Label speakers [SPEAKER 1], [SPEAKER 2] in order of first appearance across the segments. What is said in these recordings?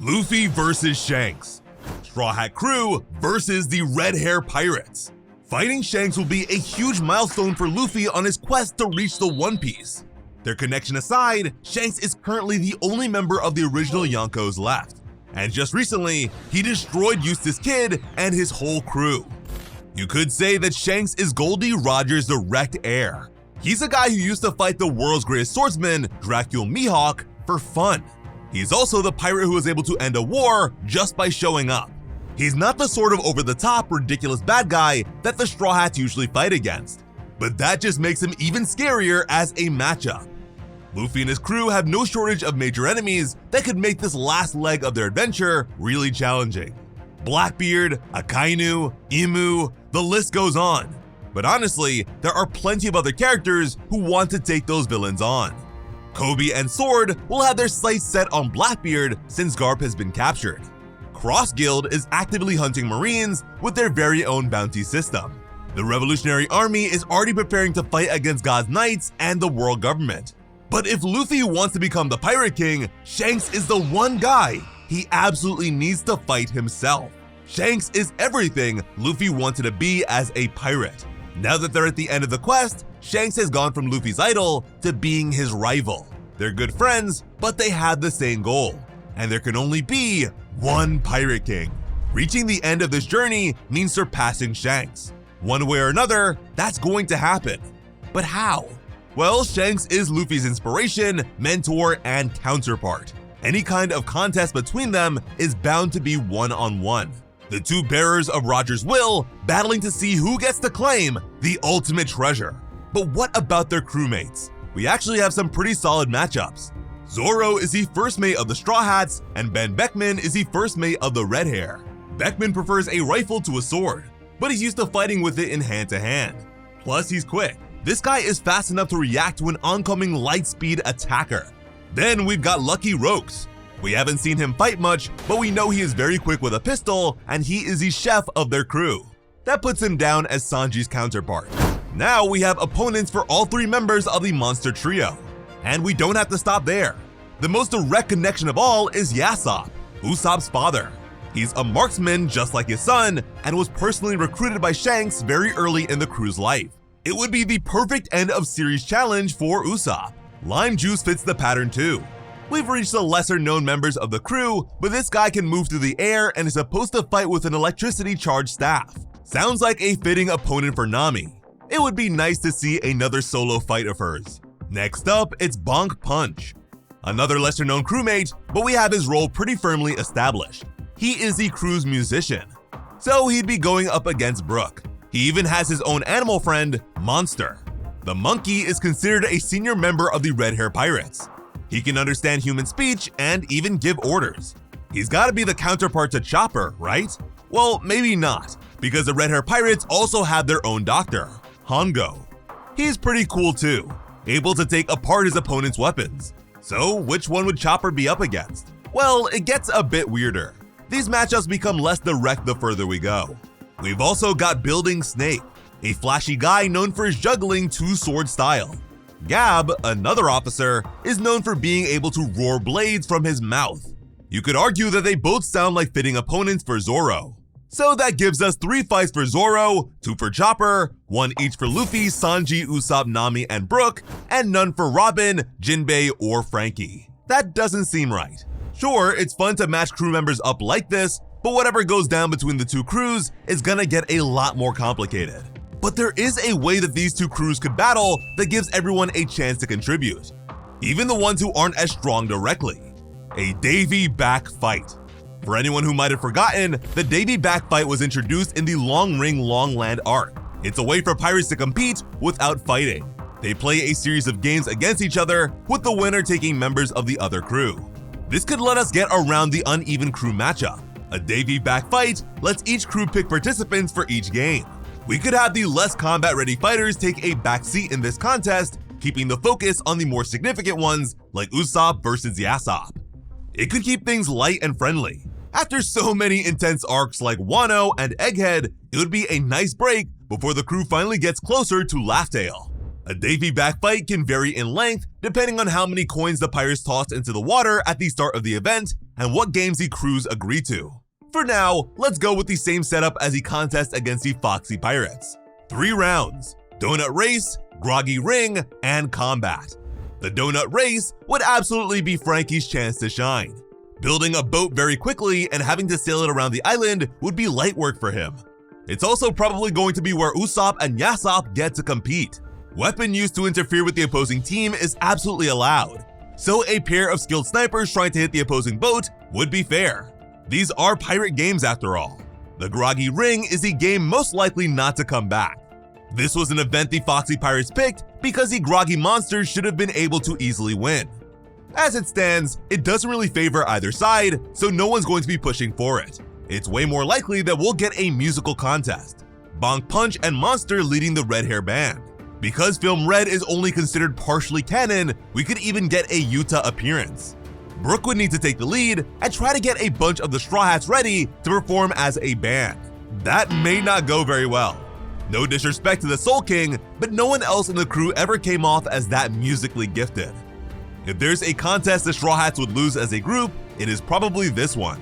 [SPEAKER 1] Luffy versus Shanks. Straw Hat Crew versus the Red Hair Pirates. Fighting Shanks will be a huge milestone for Luffy on his quest to reach the One Piece. Their connection aside, Shanks is currently the only member of the original Yonkos left. And just recently, he destroyed Eustace Kid and his whole crew. You could say that Shanks is Goldie Roger's direct heir. He's a guy who used to fight the world's greatest swordsman, Dracula Mihawk, for fun. He's also the pirate who was able to end a war just by showing up. He's not the sort of over-the-top, ridiculous bad guy that the Straw Hats usually fight against, but that just makes him even scarier as a matchup. Luffy and his crew have no shortage of major enemies that could make this last leg of their adventure really challenging. Blackbeard, Akainu, Emu, the list goes on. But honestly, there are plenty of other characters who want to take those villains on. Kobe and Sword will have their sights set on Blackbeard since Garp has been captured. Cross Guild is actively hunting Marines with their very own bounty system. The Revolutionary Army is already preparing to fight against God's Knights and the world government. But if Luffy wants to become the Pirate King, Shanks is the one guy he absolutely needs to fight himself. Shanks is everything Luffy wanted to be as a pirate. Now that they're at the end of the quest, Shanks has gone from Luffy's idol to being his rival. They're good friends, but they have the same goal, and there can only be one Pirate King. Reaching the end of this journey means surpassing Shanks. One way or another, that's going to happen. But how? Well, Shanks is Luffy's inspiration, mentor, and counterpart. Any kind of contest between them is bound to be one-on-one. The two bearers of Roger's will battling to see who gets to claim the ultimate treasure. But what about their crewmates? We actually have some pretty solid matchups. Zoro is the first mate of the Straw Hats, and Ben Beckman is the first mate of the Red Hair. Beckman prefers a rifle to a sword, but he's used to fighting with it in hand-to-hand. Plus, he's quick. This guy is fast enough to react to an oncoming light-speed attacker. Then we've got Lucky Rokes. We haven't seen him fight much, but we know he is very quick with a pistol, and he is the chef of their crew. That puts him down as Sanji's counterpart. Now we have opponents for all three members of the Monster Trio. And we don't have to stop there. The most direct connection of all is Yasopp, Usopp's father. He's a marksman just like his son, and was personally recruited by Shanks very early in the crew's life. It would be the perfect end of series challenge for Usopp. Lime Juice fits the pattern too. We've reached the lesser known members of the crew, but this guy can move through the air and is supposed to fight with an electricity charged staff. Sounds like a fitting opponent for Nami. It would be nice to see another solo fight of hers. Next up, it's Bonk Punch. Another lesser known crewmate, but we have his role pretty firmly established. He is the crew's musician, so he'd be going up against Brook. He even has his own animal friend, Monster. The monkey is considered a senior member of the Red Hair Pirates. He can understand human speech and even give orders. He's gotta be the counterpart to Chopper, right? Well, maybe not, because the Red Hair Pirates also have their own doctor, Hongo. He's pretty cool too, able to take apart his opponent's weapons. So which one would Chopper be up against? Well, it gets a bit weirder. These matchups become less direct the further we go. We've also got Building Snake, a flashy guy known for his juggling two-sword style. Gab, another officer, is known for being able to roar blades from his mouth. You could argue that they both sound like fitting opponents for Zoro. So that gives us 3 fights for Zoro, 2 for Chopper, 1 each for Luffy, Sanji, Usopp, Nami, and Brook, and none for Robin, Jinbei, or Frankie. That doesn't seem right. Sure, it's fun to match crew members up like this, but whatever goes down between the two crews is gonna get a lot more complicated. But there is a way that these two crews could battle that gives everyone a chance to contribute, even the ones who aren't as strong directly. A Davy Back Fight. For anyone who might have forgotten, the Davy Back Fight was introduced in the Long Ring Long Land arc. It's a way for pirates to compete without fighting. They play a series of games against each other, with the winner taking members of the other crew. This could let us get around the uneven crew matchup. A Davy Back Fight lets each crew pick participants for each game. We could have the less combat-ready fighters take a backseat in this contest, keeping the focus on the more significant ones like Usopp versus Yasopp. It could keep things light and friendly. After so many intense arcs like Wano and Egghead, it would be a nice break before the crew finally gets closer to Laugh Tale. A Davy back fight can vary in length depending on how many coins the pirates tossed into the water at the start of the event and what games the crews agree to. For now, let's go with the same setup as the contest against the Foxy Pirates. 3 rounds: Donut Race, Groggy Ring, and Combat. The Donut Race would absolutely be Frankie's chance to shine. Building a boat very quickly and having to sail it around the island would be light work for him. It's also probably going to be where Usopp and Yasopp get to compete. Weapon used to interfere with the opposing team is absolutely allowed, so a pair of skilled snipers trying to hit the opposing boat would be fair. These are pirate games after all. The Groggy Ring is the game most likely not to come back. This was an event the Foxy Pirates picked because the groggy monsters should have been able to easily win. As it stands, it doesn't really favor either side, so no one's going to be pushing for it. It's way more likely that we'll get a musical contest, Bonk Punch and Monster leading the Red Hair Band. Because Film Red is only considered partially canon, we could even get a Utah appearance. Brook would need to take the lead and try to get a bunch of the Straw Hats ready to perform as a band. That may not go very well. No disrespect to the Soul King, but no one else in the crew ever came off as that musically gifted. If there's a contest the Straw Hats would lose as a group, it is probably this one.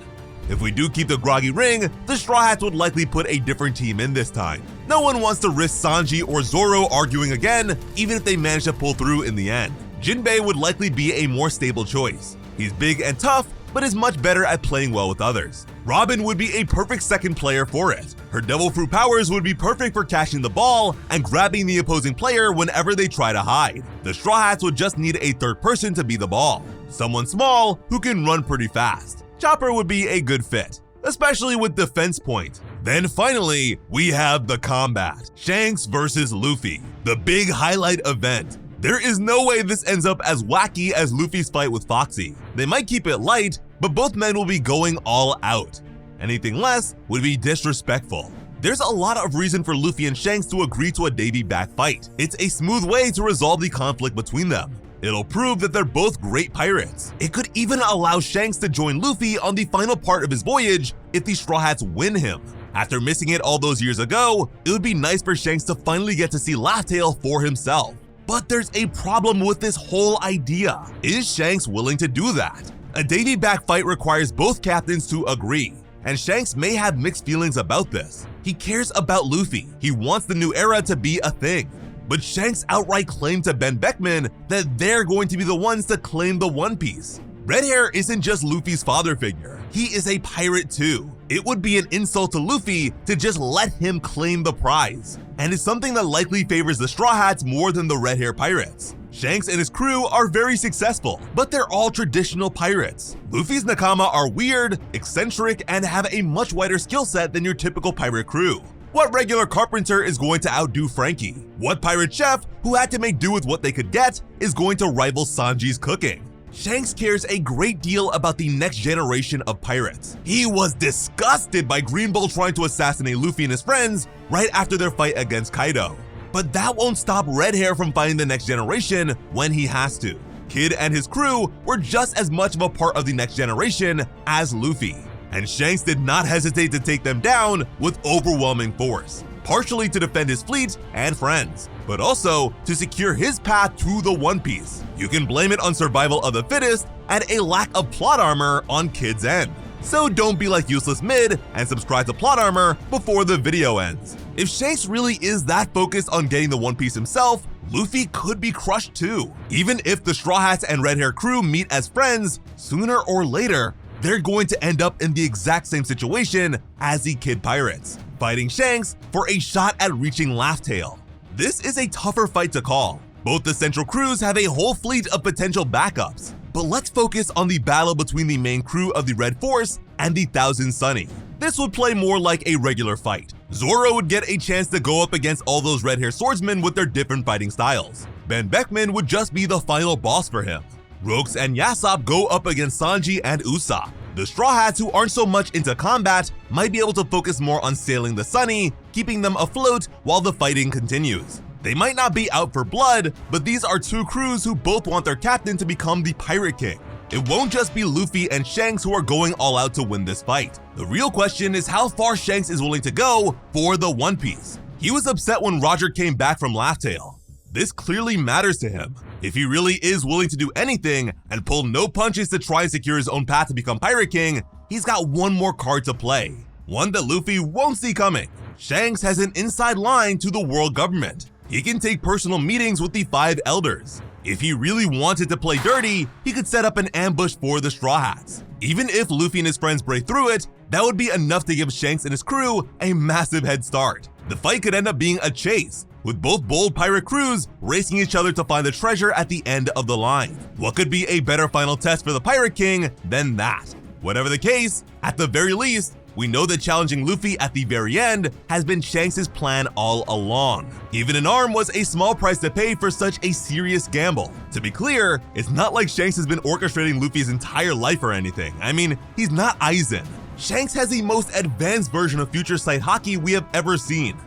[SPEAKER 1] If we do keep the Groggy Ring, the Straw Hats would likely put a different team in this time. No one wants to risk Sanji or Zoro arguing again, even if they manage to pull through in the end. Jinbei would likely be a more stable choice. He's big and tough, but is much better at playing well with others. Robin would be a perfect second player for it. Her Devil Fruit powers would be perfect for catching the ball and grabbing the opposing player whenever they try to hide. The Straw Hats would just need a third person to be the ball, someone small who can run pretty fast. Chopper would be a good fit, especially with Defense Point. Then finally, we have the combat, Shanks versus Luffy, the big highlight event. There is no way this ends up as wacky as Luffy's fight with Foxy. They might keep it light, but both men will be going all out. Anything less would be disrespectful. There's a lot of reason for Luffy and Shanks to agree to a Davy back fight. It's a smooth way to resolve the conflict between them. It'll prove that they're both great pirates. It could even allow Shanks to join Luffy on the final part of his voyage if the Straw Hats win him. After missing it all those years ago, it would be nice for Shanks to finally get to see Laugh Tale for himself. But there's a problem with this whole idea. Is Shanks willing to do that? A Davy back fight requires both captains to agree, and Shanks may have mixed feelings about this. He cares about Luffy. He wants the new era to be a thing. But Shanks outright claimed to Ben Beckman that they're going to be the ones to claim the One Piece. Red Hair isn't just Luffy's father figure, he is a pirate too. It would be an insult to Luffy to just let him claim the prize, and it's something that likely favors the Straw Hats more than the Red Hair Pirates. Shanks and his crew are very successful, but they're all traditional pirates. Luffy's Nakama are weird, eccentric, and have a much wider skill set than your typical pirate crew. What regular carpenter is going to outdo Frankie? What pirate chef, who had to make do with what they could get, is going to rival Sanji's cooking? Shanks cares a great deal about the next generation of pirates. He was disgusted by Green Bull trying to assassinate Luffy and his friends right after their fight against Kaido. But that won't stop Red Hair from fighting the next generation when he has to. Kid and his crew were just as much of a part of the next generation as Luffy, and Shanks did not hesitate to take them down with overwhelming force, partially to defend his fleet and friends, but also to secure his path to the One Piece. You can blame it on survival of the fittest and a lack of plot armor on Kid's end. So don't be like Useless Mid and subscribe to Plot Armor before the video ends. If Shanks really is that focused on getting the One Piece himself, Luffy could be crushed too. Even if the Straw Hats and Red Hair crew meet as friends, sooner or later, they're going to end up in the exact same situation as the Kid Pirates, fighting Shanks for a shot at reaching Laugh Tale. This is a tougher fight to call. Both the central crews have a whole fleet of potential backups, but let's focus on the battle between the main crew of the Red Force and the Thousand Sunny. This would play more like a regular fight. Zoro would get a chance to go up against all those red hair swordsmen with their different fighting styles. Ben Beckman would just be the final boss for him. Rox and Yasopp go up against Sanji and Usopp. The Straw Hats, who aren't so much into combat, might be able to focus more on sailing the Sunny, keeping them afloat while the fighting continues. They might not be out for blood, but these are two crews who both want their captain to become the Pirate King. It won't just be Luffy and Shanks who are going all out to win this fight. The real question is how far Shanks is willing to go for the One Piece. He was upset when Roger came back from Laugh Tale. This clearly matters to him. If he really is willing to do anything and pull no punches to try and secure his own path to become Pirate King, he's got one more card to play, one that Luffy won't see coming. Shanks has an inside line to the world government. He can take personal meetings with the 5 elders. If he really wanted to play dirty, he could set up an ambush for the Straw Hats. Even if Luffy and his friends break through it, that would be enough to give Shanks and his crew a massive head start. The fight could end up being a chase, with both bold pirate crews racing each other to find the treasure at the end of the line. What could be a better final test for the Pirate King than that? Whatever the case, at the very least, we know that challenging Luffy at the very end has been Shanks' plan all along. Even an arm was a small price to pay for such a serious gamble. To be clear, it's not like Shanks has been orchestrating Luffy's entire life or anything. I mean, he's not Aizen. Shanks has the most advanced version of Future Sight Haki we have ever seen.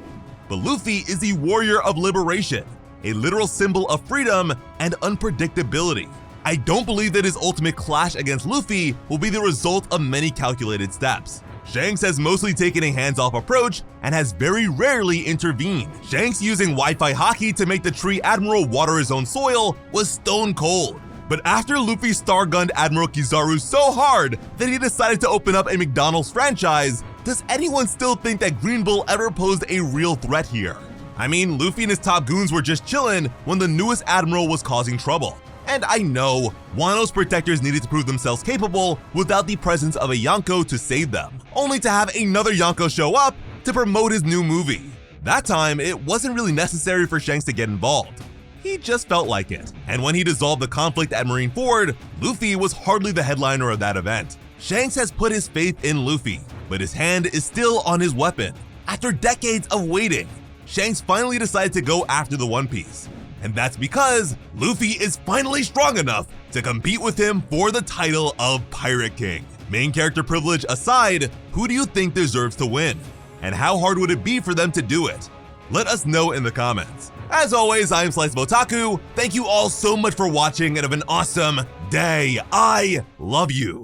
[SPEAKER 1] But Luffy is the warrior of liberation, a literal symbol of freedom and unpredictability. I don't believe that his ultimate clash against Luffy will be the result of many calculated steps. Shanks has mostly taken a hands-off approach and has very rarely intervened. Shanks using Wi-Fi Haki to make the Tree Admiral water his own soil was stone cold. But after Luffy star-gunned Admiral Kizaru so hard that he decided to open up a McDonald's franchise, does anyone still think that Green Bull ever posed a real threat here? I mean, Luffy and his top goons were just chillin' when the newest Admiral was causing trouble. And I know, Wano's protectors needed to prove themselves capable without the presence of a Yonko to save them, only to have another Yonko show up to promote his new movie. That time, it wasn't really necessary for Shanks to get involved. He just felt like it. And when he dissolved the conflict at Marineford, Luffy was hardly the headliner of that event. Shanks has put his faith in Luffy, but his hand is still on his weapon. After decades of waiting, Shanks finally decided to go after the One Piece. And that's because Luffy is finally strong enough to compete with him for the title of Pirate King. Main character privilege aside, who do you think deserves to win? And how hard would it be for them to do it? Let us know in the comments. As always, I am Slice of Otaku. Thank you all so much for watching and have an awesome day. I love you.